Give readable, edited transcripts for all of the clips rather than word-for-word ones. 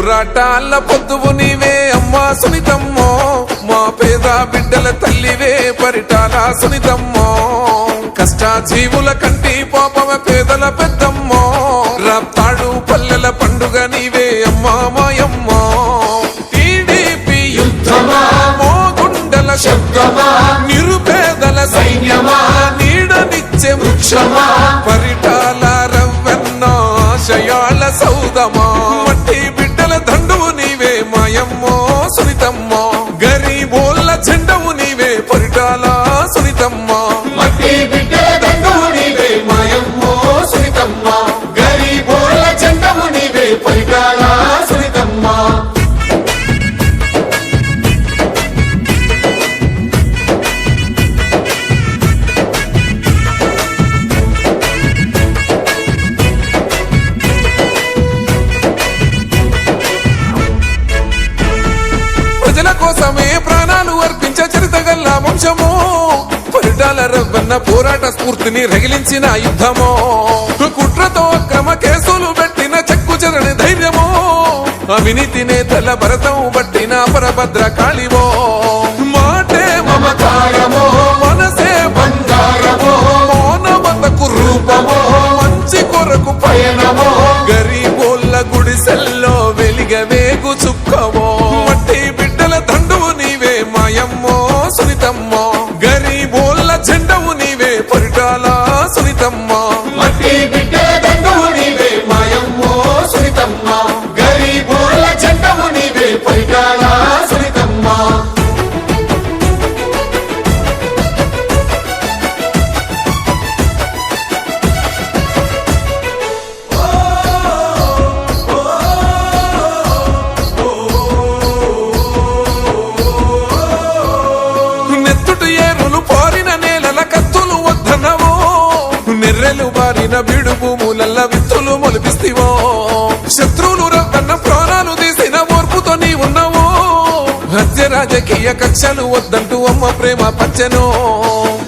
పోరాటాల పొద్దువు నీవే అమ్మా సునీతమ్మో, మా పేద బిడ్డల తల్లివే పరిటాల సునీతమ్మో, కష్ట జీవుల కంటి పాపమ పేదల పెద్దమ్మో, రాప్తాడు పల్లెల పండుగ నీవే అమ్మా మాయమ్మో. టీడీపీ యుద్ధమా మోగుండల శబ్దమా, నిరుపేదల సైన్యమా నీడనిచ్చే వృక్షమా, పరిటాల రవ్వెన్న ఆశయాల సౌదమా, మట్టి బిడ్డల దండువు నీవే మాయమ్మో సునీతమ్మో, గరీబోళ్ళ చెండవు నీవే పరిటాల సునీతమ్మో. మట్టి బిడ్డల దండువు నీవే మాయమ్మో సునీతమ్మో, గరీబోళ్ళ చెండవు నీవే పరిటాల సునీతమ్మో. ప్రజల కోసమే ప్రాణాలు అర్పించే చరితగల్ల వంశము, పరిటాల రవ్వన్న పోరాట స్ఫూర్తిని రగిలించిన యుద్ధమో, కుట్రతో అక్రమ కేసులు పెట్టిన చెక్కు చెరని ధైర్యమో, అవినీతి నేతల భరతం పట్టిన పరభద్ర కాళివో, మాటే మమకారమో మనసే బంగారమో, మౌనమతకు రూపమో మంచి కొరకు పయనమో, గరీబోళ్ళ గుడిసెల్లో వెలిగవేగు చుక్కమో, మట్టి బిడ్డల దండువు నీవే మాయమ్మో సునీతమ్మో, గరీబోళ్ళ చెండవు నీవే పరిటాల సునీతమ్మో. మట్టి బిడ్డల దండువు నీవే మాయమ్మో సునీతమ్మో, గరీబోళ్ళ చెండవు నీవే పరిటాల సునీతమ్మో. నెర్రెలు బారిన బీడు భూములల్ల విత్తులు మొలిపిస్తివో, శత్రువులు రవ్వన్న ప్రాణాలు తీసిన ఓర్పుతో నీ ఉన్నావో, హత్య రాజకీయ కక్షలు వద్దంటూ అమ్మ ప్రేమ పంచెనో,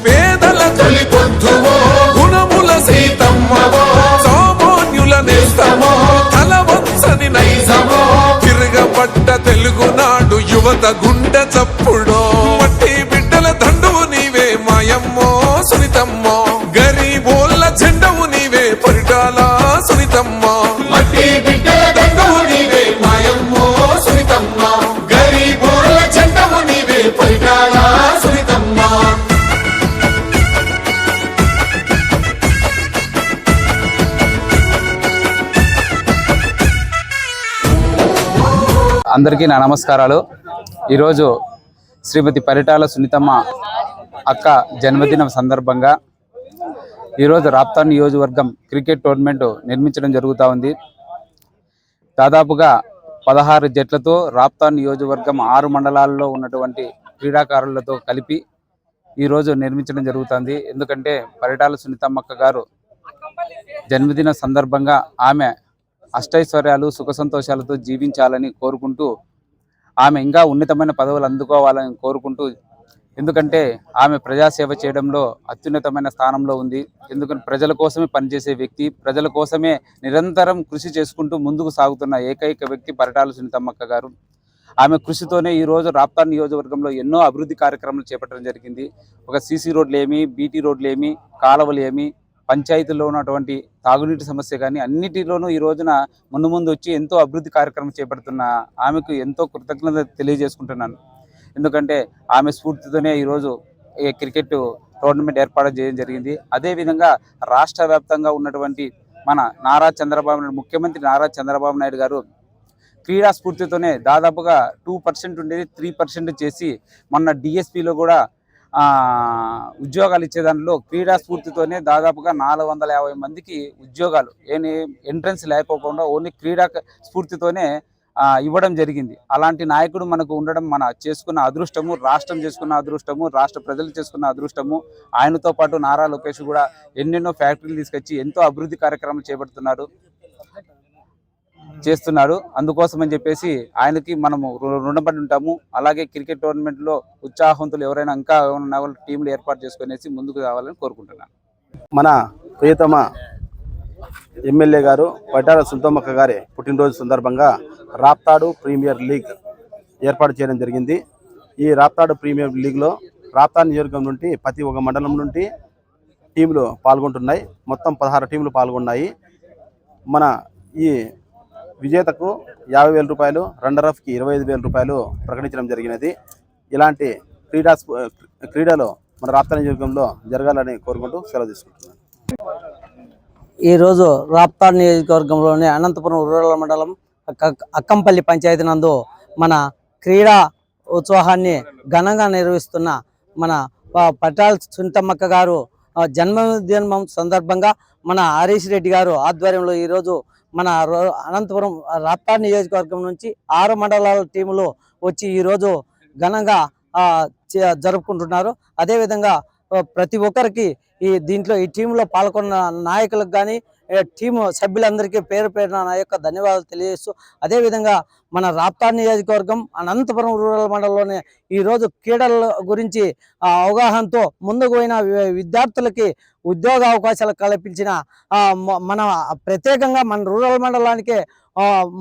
పేదల తొలి పొద్దువో గుణముల సీతమ్మవో, సామాన్యుల నేస్తమో తల వంచని నైజమో, తిరగబడ్డ తెలుగునాడు యువత గుండె చప్పుడో, మట్టి బిడ్డల దండువు నీవే మాయమ్మో సునీతమ్మో, గరీబోళ్ళ చెండవు నీవే పరిటాల సునీతమ్మో. మట్టి బిడ్డల దండువు నీవే మాయమ్మో సునీతమ్మో, గరీబోళ్ళ చెండవు నీవే పరిటాల సునీతమ్మో. అందరికీ నా నమస్కారాలు. ఈరోజు శ్రీమతి పరిటాల సునీతమ్మ అక్క జన్మదినం సందర్భంగా ఈరోజు రాప్తాడు నియోజకవర్గం క్రికెట్ టోర్నమెంట్ నిర్మించడం జరుగుతూ ఉంది. దాదాపుగా 16 జట్లతో రాప్తాడు నియోజకవర్గం 6 మండలాల్లో ఉన్నటువంటి క్రీడాకారులతో కలిపి ఈరోజు నిర్మించడం జరుగుతుంది. ఎందుకంటే పరిటాల సునీతమ్మ అక్క గారు జన్మదిన సందర్భంగా ఆమె అష్టైశ్వర్యాలు సుఖ సంతోషాలతో జీవించాలని కోరుకుంటూ, ఆమె ఇంకా ఉన్నతమైన పదవులు అందుకోవాలని కోరుకుంటూ, ఎందుకంటే ఆమె ప్రజాసేవ చేయడంలో అత్యున్నతమైన స్థానంలో ఉంది. ఎందుకంటే ప్రజల కోసమే పనిచేసే వ్యక్తి, ప్రజల కోసమే నిరంతరం కృషి చేసుకుంటూ ముందుకు సాగుతున్న ఏకైక వ్యక్తి పరిటాల సునీతమ్మ అక్క గారు. ఆమె కృషితోనే ఈరోజు రాప్తాడు నియోజకవర్గంలో ఎన్నో అభివృద్ధి కార్యక్రమాలు చేపట్టడం జరిగింది. ఒక సీసీ రోడ్లు ఏమి, బీటీ రోడ్లు ఏమి, కాలువలు ఏమి, పంచాయతీల్లో ఉన్నటువంటి తాగునీటి సమస్య కానీ అన్నిటిలోనూ ఈ రోజున ముందు వచ్చి ఎంతో అభివృద్ధి కార్యక్రమం చేపడుతున్న ఆమెకు ఎంతో కృతజ్ఞత తెలియజేసుకుంటున్నాను. ఎందుకంటే ఆమె స్ఫూర్తితోనే ఈరోజు క్రికెట్ టోర్నమెంట్ ఏర్పాటు చేయడం జరిగింది. అదేవిధంగా రాష్ట్ర వ్యాప్తంగా ఉన్నటువంటి మన ముఖ్యమంత్రి నారా చంద్రబాబు నాయుడు గారు క్రీడా స్ఫూర్తితోనే దాదాపుగా 2% ఉండేది 3% చేసి మొన్న డిఎస్పిలో కూడా ఉద్యోగాలు ఇచ్చే దాంట్లో క్రీడా స్ఫూర్తితోనే దాదాపుగా 450 మందికి ఉద్యోగాలు ఎంట్రన్స్ లేకపోకుండా ఓన్లీ క్రీడా స్ఫూర్తితోనే ఇవ్వడం జరిగింది. అలాంటి నాయకుడు మనకు ఉండడం మన చేసుకున్న అదృష్టము, రాష్ట్రం చేసుకున్న అదృష్టము, రాష్ట్ర ప్రజలు చేసుకున్న అదృష్టము. ఆయనతో పాటు నారా లోకేష్ కూడా ఎన్నెన్నో ఫ్యాక్టరీలు తీసుకొచ్చి ఎంతో అభివృద్ధి కార్యక్రమాలు చేస్తున్నాడు. అందుకోసం అని చెప్పేసి ఆయనకి మనము రుణపడి ఉంటాము. అలాగే క్రికెట్ టోర్నమెంట్లో ఉత్సాహవంతులు ఎవరైనా ఇంకా టీంలు ఏర్పాటు చేసుకునేసి ముందుకు రావాలని కోరుకుంటున్నాను. మన ప్రియతమ ఎమ్మెల్యే గారు పరిటాల సునీతమ్మ గారి పుట్టినరోజు సందర్భంగా రాప్తాడు ప్రీమియర్ లీగ్ ఏర్పాటు చేయడం జరిగింది. ఈ రాప్తాడు ప్రీమియర్ లీగ్లో రాప్తాడు నియోజకవర్గం నుండి ప్రతి ఒక్క మండలం నుండి టీంలు పాల్గొంటున్నాయి. మొత్తం 16 టీంలు పాల్గొన్నాయి. మన ఈ విజేతకు 50,000 రూపాయలు, రన్నరఫ్కి 25,000 రూపాయలు ప్రకటించడం జరిగినది. ఇలాంటి క్రీడలు మన రాప్తాడు నియోజకవర్గంలో జరగాలని కోరుకుంటూ సెలవు తీసుకుంటున్నాను. ఈరోజు రాప్తాడు నియోజకవర్గంలోని అనంతపురం రూరల్ మండలం అక్కంపల్లి పంచాయతీ నందు మన క్రీడా ఉత్సవాన్ని ఘనంగా నిర్వహిస్తున్న మన పరిటాల సునీతమ్మ గారు జన్మదినం సందర్భంగా మన హరీష్ రెడ్డి గారు ఆధ్వర్యంలో ఈరోజు మన అనంతపురం రాప్తాడు నియోజకవర్గం నుంచి 6 మండలాల టీములు వచ్చి ఈరోజు ఘనంగా జరుపుకుంటున్నారు. అదేవిధంగా ప్రతి ఒక్కరికి దీంట్లో ఈ టీంలో పాల్గొన్న నాయకులకు కానీ టీము సభ్యులందరికీ పేరు పేరున నా యొక్క ధన్యవాదాలు తెలియజేస్తూ, అదేవిధంగా మన రాప్తాడు నియోజకవర్గం అనంతపురం రూరల్ మండలంలోనే ఈరోజు క్రీడల గురించి అవగాహనతో ముందుకు పోయిన విద్యార్థులకి ఉద్యోగ అవకాశాలు కల్పించిన మన ప్రత్యేకంగా మన రూరల్ మండలానికి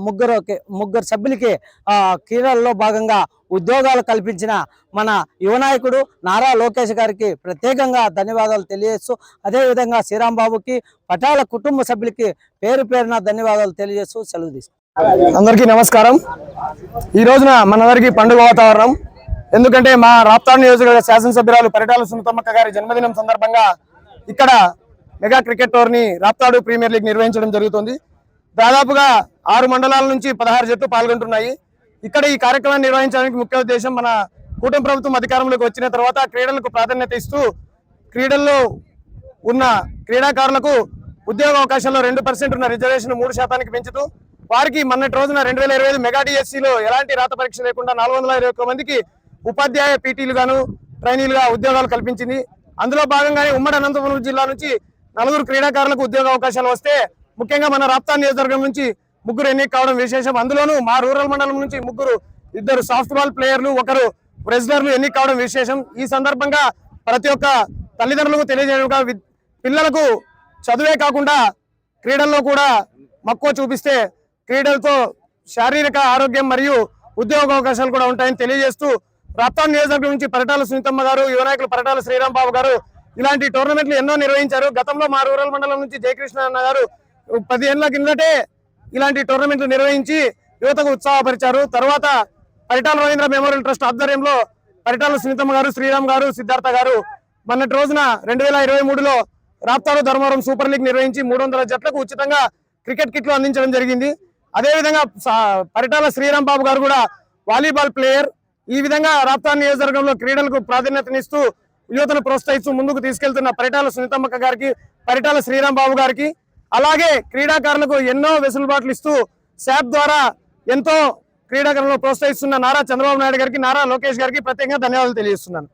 ముగ్గురు సభ్యులకి క్రీడల్లో భాగంగా ఉద్యోగాలు కల్పించిన మన యువ నాయకుడు నారా లోకేష్ గారికి ప్రత్యేకంగా ధన్యవాదాలు తెలియజేస్తూ, అదేవిధంగా శ్రీరాంబాబుకి పటాల కుటుంబ సభ్యులకి పేరు పేరున ధన్యవాదాలు తెలియజేస్తూ సెలవు తీసుకుంటాం. అందరికీ నమస్కారం. ఈ రోజున మనందరికీ పండుగ వాతావరణం. ఎందుకంటే మా రాప్తాడు నియోజకవర్గ శాసనసభ్యురాలు పరిటాల సునీతమ్మ గారి జన్మదినం సందర్భంగా ఇక్కడ mega cricket tourney Raptadu premier league నిర్వహించడం జరుగుతుంది. దాదాపుగా 6 మండలాల నుంచి 16 జట్లు పాల్గొంటున్నాయి. ఇక్కడ ఈ కార్యక్రమాన్ని నిర్వహించడానికి ముఖ్య ఉద్దేశం, మన కూటమి ప్రభుత్వం అధికారంలోకి వచ్చిన తర్వాత క్రీడలకు ప్రాధాన్యత ఇస్తూ క్రీడల్లో ఉన్న క్రీడాకారులకు ఉద్యోగ అవకాశాల్లో 2% ఉన్న రిజర్వేషన్ 3% పెంచుతూ వారికి మొన్నటి రోజున 2025 మెగా డిఎస్సిలో ఎలాంటి రాత పరీక్ష లేకుండా 421 మందికి ఉపాధ్యాయ పీటీలు గాను ట్రైనీలుగా ఉద్యోగాలు కల్పించింది. అందులో భాగంగానే ఉమ్మడి అనంతపురం జిల్లా నుంచి 4 క్రీడాకారులకు ఉద్యోగ అవకాశాలు వస్తే, ముఖ్యంగా మన రాప్తాడు నియోజకవర్గం నుంచి 3 ఎన్నిక కావడం విశేషం. అందులోనూ మా రూరల్ మండలం నుంచి 2 సాఫ్ట్ బాల్ ప్లేయర్లు, 1 రెజ్లర్లు ఎన్నిక కావడం విశేషం. ఈ సందర్భంగా ప్రతి ఒక్క తల్లిదండ్రులకు తెలియజేయడంగా పిల్లలకు చదువే కాకుండా క్రీడల్లో కూడా మక్కువ చూపిస్తే క్రీడలతో శారీరక ఆరోగ్యం మరియు ఉద్యోగ అవకాశాలు కూడా ఉంటాయని తెలియజేస్తూ, రాప్తాడు నియోజకవర్గం నుంచి పరిటాల సునీతమ్మ గారు, యువ నాయకులు పరిటాల శ్రీరాంబాబు గారు ఇలాంటి టోర్నమెంట్లు ఎన్నో నిర్వహించారు. గతంలో మా రూరల్ మండలం నుంచి జయకృష్ణ అన్న గారు 10 ఏళ్ల కిందటే ఇలాంటి టోర్నమెంట్లు నిర్వహించి యువతకు ఉత్సాహపరిచారు. తర్వాత పరిటాల రవీంద్ర మెమోరియల్ ట్రస్ట్ ఆధ్వర్యంలో పరిటాల సునీతమ్మ గారు, శ్రీరామ్ గారు, సిద్ధార్థ గారు మొన్నటి రోజున 2023లో రాప్తాడు ధర్మవరం సూపర్ లీగ్ నిర్వహించి 300 జట్లకు ఉచితంగా క్రికెట్ కిట్లు అందించడం జరిగింది. అదేవిధంగా పరిటాల శ్రీరామ్ బాబు గారు కూడా వాలీబాల్ ప్లేయర్. ఈ విధంగా రాప్తాడు నియోజకవర్గంలో క్రీడలకు ప్రాధాన్యతనిస్తూ యువతను ప్రోత్సహిస్తూ ముందుకు తీసుకెళ్తున్న పరిటాల సునీతమ్మ గారికి, పరిటాల శ్రీరామ్ బాబు గారికి, అలాగే క్రీడాకారులకు ఎన్నో వెసులుబాట్లు ఇస్తూ శాప్ ద్వారా ఎంతో క్రీడాకారులను ప్రోత్సహిస్తున్న నారా చంద్రబాబు నాయుడు గారికి, నారా లోకేష్ గారికి ప్రత్యేకంగా ధన్యవాదాలు తెలియజేస్తున్నాను.